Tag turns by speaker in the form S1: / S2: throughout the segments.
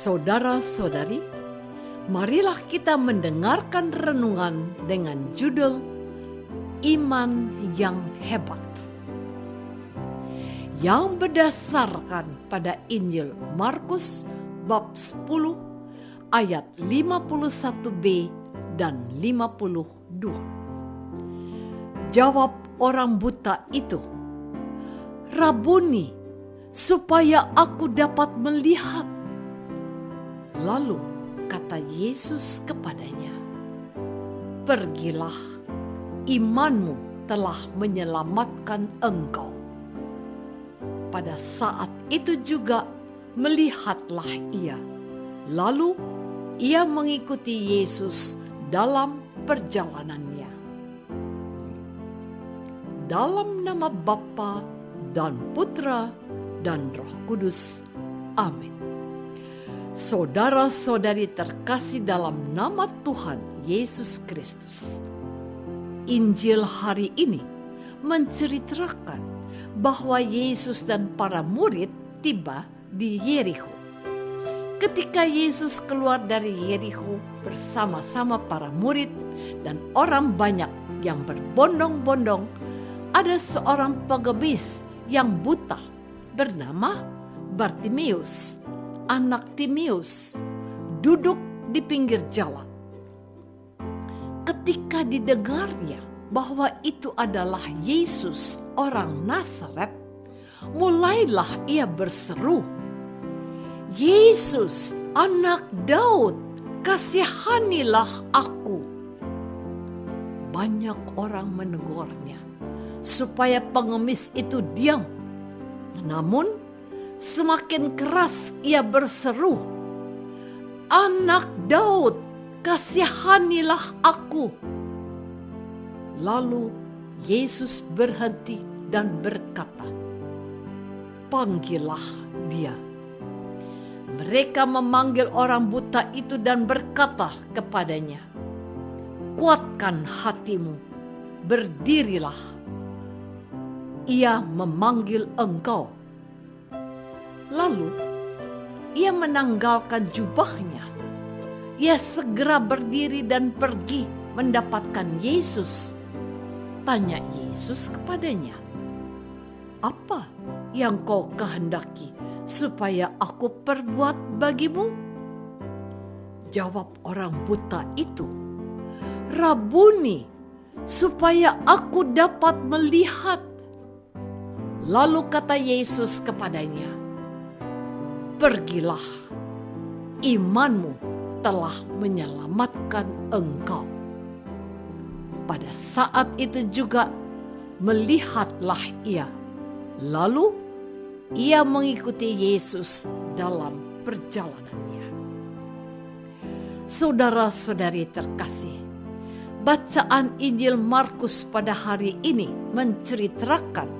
S1: Saudara-saudari, marilah kita mendengarkan renungan dengan judul Iman yang Hebat, yang berdasarkan pada Injil Markus bab 10 ayat 51b dan 52. Jawab orang buta itu, "Rabuni, supaya aku dapat melihat." Lalu kata Yesus kepadanya, "Pergilah, imanmu telah menyelamatkan engkau." Pada saat itu juga melihatlah ia. Lalu ia mengikuti Yesus dalam perjalanannya. Dalam nama Bapa dan Putra dan Roh Kudus. Amin. Saudara-saudari terkasih dalam nama Tuhan Yesus Kristus, Injil hari ini menceritakan bahwa Yesus dan para murid tiba di Yerikho. Ketika Yesus keluar dari Yerikho bersama-sama para murid dan orang banyak yang berbondong-bondong, ada seorang pengemis yang buta bernama Bartimeus, anak Timeus, duduk di pinggir jalan. Ketika didengarnya bahwa itu adalah Yesus orang Nazaret, mulailah ia berseru, "Yesus, anak Daud, kasihanilah aku." Banyak orang menegurnya supaya pengemis itu diam. Namun semakin keras ia berseru, "Anak Daud, kasihanilah aku." Lalu Yesus berhenti dan berkata, "Panggillah dia." Mereka memanggil orang buta itu dan berkata kepadanya, "Kuatkan hatimu, berdirilah. Ia memanggil engkau." Lalu ia menanggalkan jubahnya. Ia segera berdiri dan pergi mendapatkan Yesus. Tanya Yesus kepadanya, "Apa yang kau kehendaki supaya aku perbuat bagimu?" Jawab orang buta itu, "Rabuni, supaya aku dapat melihat." Lalu kata Yesus kepadanya, "Pergilah, imanmu telah menyelamatkan engkau." Pada saat itu juga melihatlah ia. Lalu ia mengikuti Yesus dalam perjalanannya. Saudara-saudari terkasih, bacaan Injil Markus pada hari ini menceritakan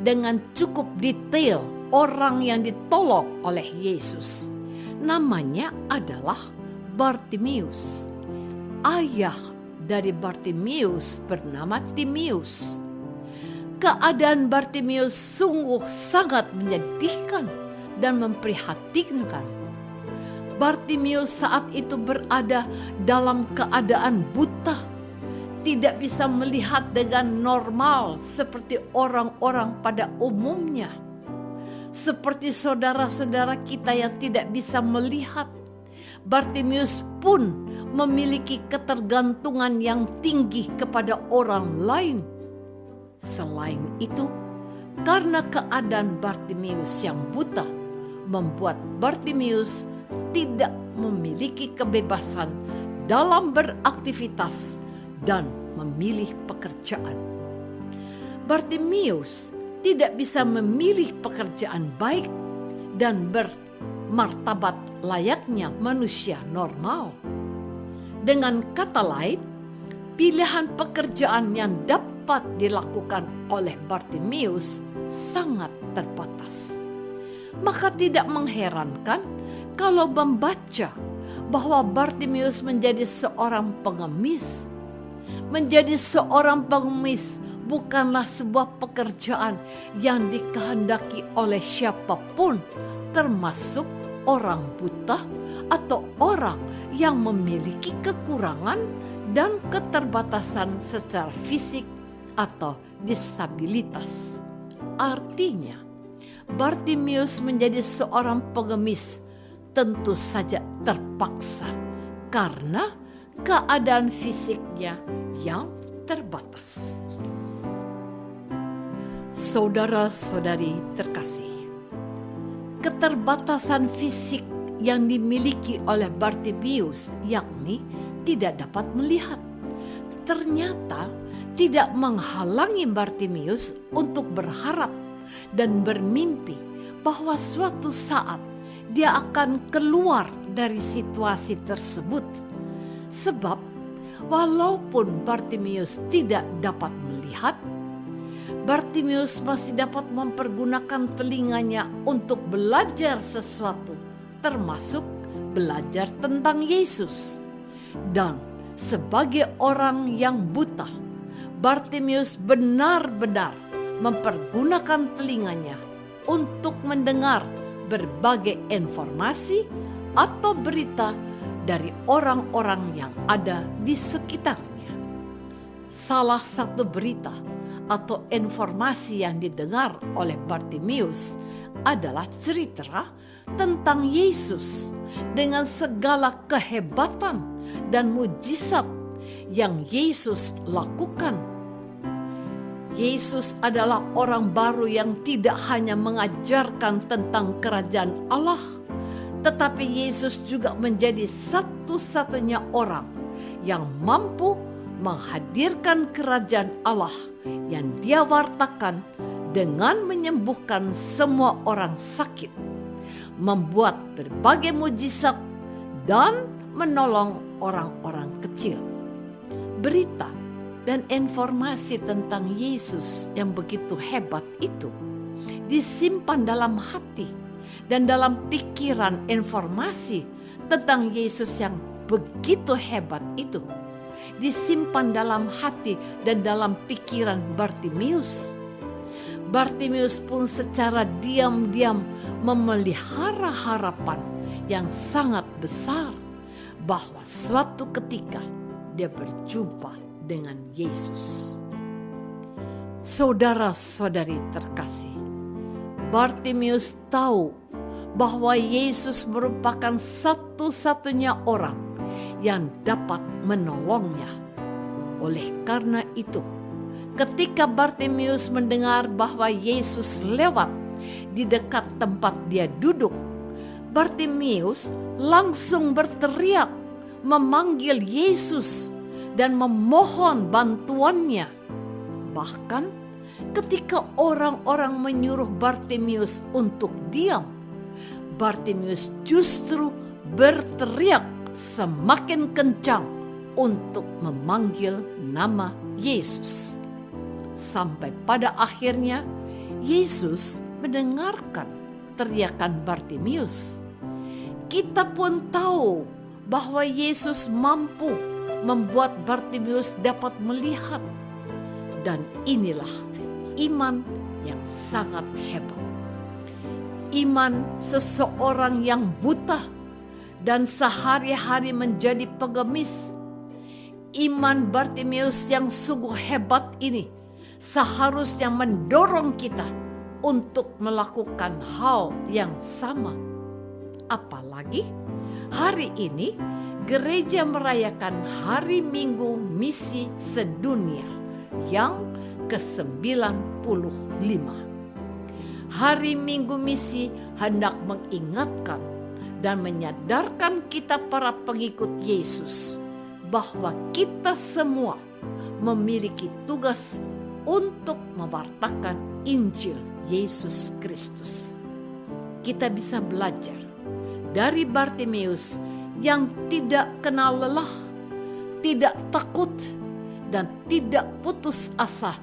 S1: dengan cukup detail orang yang ditolong oleh Yesus. Namanya adalah Bartimeus. Ayah dari Bartimeus bernama Timeus. Keadaan Bartimeus sungguh sangat menyedihkan dan memprihatinkan. Bartimeus saat itu berada dalam keadaan buta, tidak bisa melihat dengan normal seperti orang-orang pada umumnya. Seperti saudara-saudara kita yang tidak bisa melihat, Bartimeus pun memiliki ketergantungan yang tinggi kepada orang lain. Selain itu, karena keadaan Bartimeus yang buta, membuat Bartimeus tidak memiliki kebebasan dalam beraktivitas dan memilih pekerjaan. Bartimeus tidak bisa memilih pekerjaan baik dan bermartabat layaknya manusia normal. Dengan kata lain, pilihan pekerjaan yang dapat dilakukan oleh Bartimeus sangat terbatas. Maka tidak mengherankan kalau membaca bahwa Bartimeus menjadi seorang pengemis. Menjadi seorang pengemis bukanlah sebuah pekerjaan yang dikehendaki oleh siapapun, termasuk orang buta atau orang yang memiliki kekurangan dan keterbatasan secara fisik atau disabilitas. Artinya, Bartimius menjadi seorang pengemis tentu saja terpaksa karena keadaan fisiknya yang terbatas. Saudara-saudari terkasih, keterbatasan fisik yang dimiliki oleh Bartimius, yakni tidak dapat melihat, ternyata tidak menghalangi Bartimius untuk berharap dan bermimpi bahwa suatu saat dia akan keluar dari situasi tersebut. Sebab walaupun Bartimius tidak dapat melihat, Bartimius masih dapat mempergunakan telinganya untuk belajar sesuatu, termasuk belajar tentang Yesus. Dan sebagai orang yang buta, Bartimius benar-benar mempergunakan telinganya untuk mendengar berbagai informasi atau berita dari orang-orang yang ada di sekitarnya. Salah satu berita atau informasi yang didengar oleh Bartimius adalah cerita tentang Yesus dengan segala kehebatan dan mujizat yang Yesus lakukan. Yesus adalah orang baru yang tidak hanya mengajarkan tentang kerajaan Allah, tetapi Yesus juga menjadi satu-satunya orang yang mampu menghadirkan kerajaan Allah yang Dia wartakan dengan menyembuhkan semua orang sakit, membuat berbagai mujizat, dan menolong orang-orang kecil. Berita dan informasi tentang Yesus yang begitu hebat itu disimpan dalam hati dan dalam pikiran. Informasi tentang Yesus yang begitu hebat itu disimpan dalam hati dan dalam pikiran Bartimius. Bartimius pun secara diam-diam memelihara harapan yang sangat besar bahwa suatu ketika dia berjumpa dengan Yesus. Saudara-saudari terkasih, Bartimius tahu bahwa Yesus merupakan satu-satunya orang yang dapat menolongnya. Oleh karena itu, ketika Bartimius mendengar bahwa Yesus lewat di dekat tempat dia duduk, Bartimius langsung berteriak memanggil Yesus dan memohon bantuannya. Bahkan ketika orang-orang menyuruh Bartimius untuk diam, Bartimius justru berteriak semakin kencang untuk memanggil nama Yesus. Sampai pada akhirnya Yesus mendengarkan teriakan Bartimius. Kita pun tahu bahwa Yesus mampu membuat Bartimius dapat melihat. Dan inilah iman yang sangat hebat. Iman seseorang yang buta dan sehari-hari menjadi pengemis. Iman Bartimius yang sungguh hebat ini seharusnya mendorong kita untuk melakukan hal yang sama. Apalagi hari ini gereja merayakan Hari Minggu Misi Sedunia yang ke-95. Hari Minggu Misi hendak mengingatkan dan menyadarkan kita para pengikut Yesus bahwa kita semua memiliki tugas untuk mewartakan Injil Yesus Kristus. Kita bisa belajar dari Bartimius yang tidak kenal lelah, tidak takut, dan tidak putus asa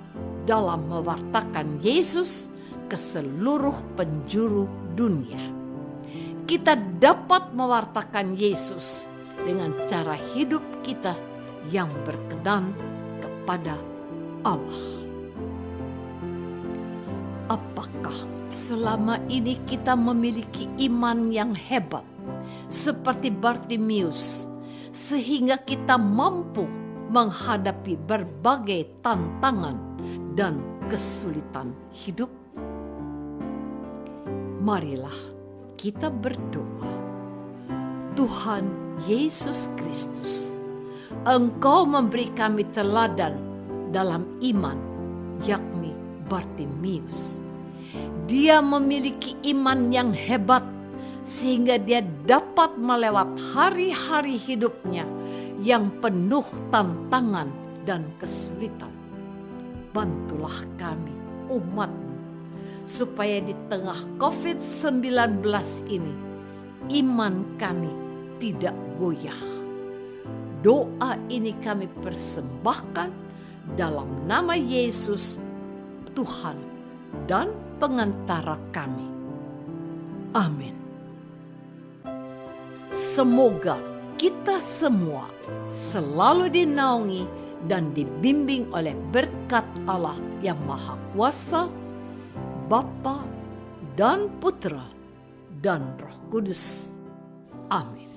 S1: dalam mewartakan Yesus ke seluruh penjuru dunia. Kita dapat mewartakan Yesus dengan cara hidup kita yang berkenan kepada Allah. Apakah selama ini kita memiliki iman yang hebat seperti Bartimius, sehingga kita mampu menghadapi berbagai tantangan dan kesulitan hidup. Marilah kita berdoa. Tuhan Yesus Kristus, Engkau memberi kami teladan dalam iman, yakni Bartimius. Dia memiliki iman yang hebat sehingga dia dapat melewati hari-hari hidupnya yang penuh tantangan dan kesulitan. Bantulah kami, umat-Mu, supaya di tengah COVID-19 ini, iman kami tidak goyah. Doa ini kami persembahkan dalam nama Yesus, Tuhan dan pengantara kami. Amin. Semoga kita semua selalu dinaungi dan dibimbing oleh berkat Allah yang Maha Kuasa, Bapa dan Putra dan Roh Kudus. Amin.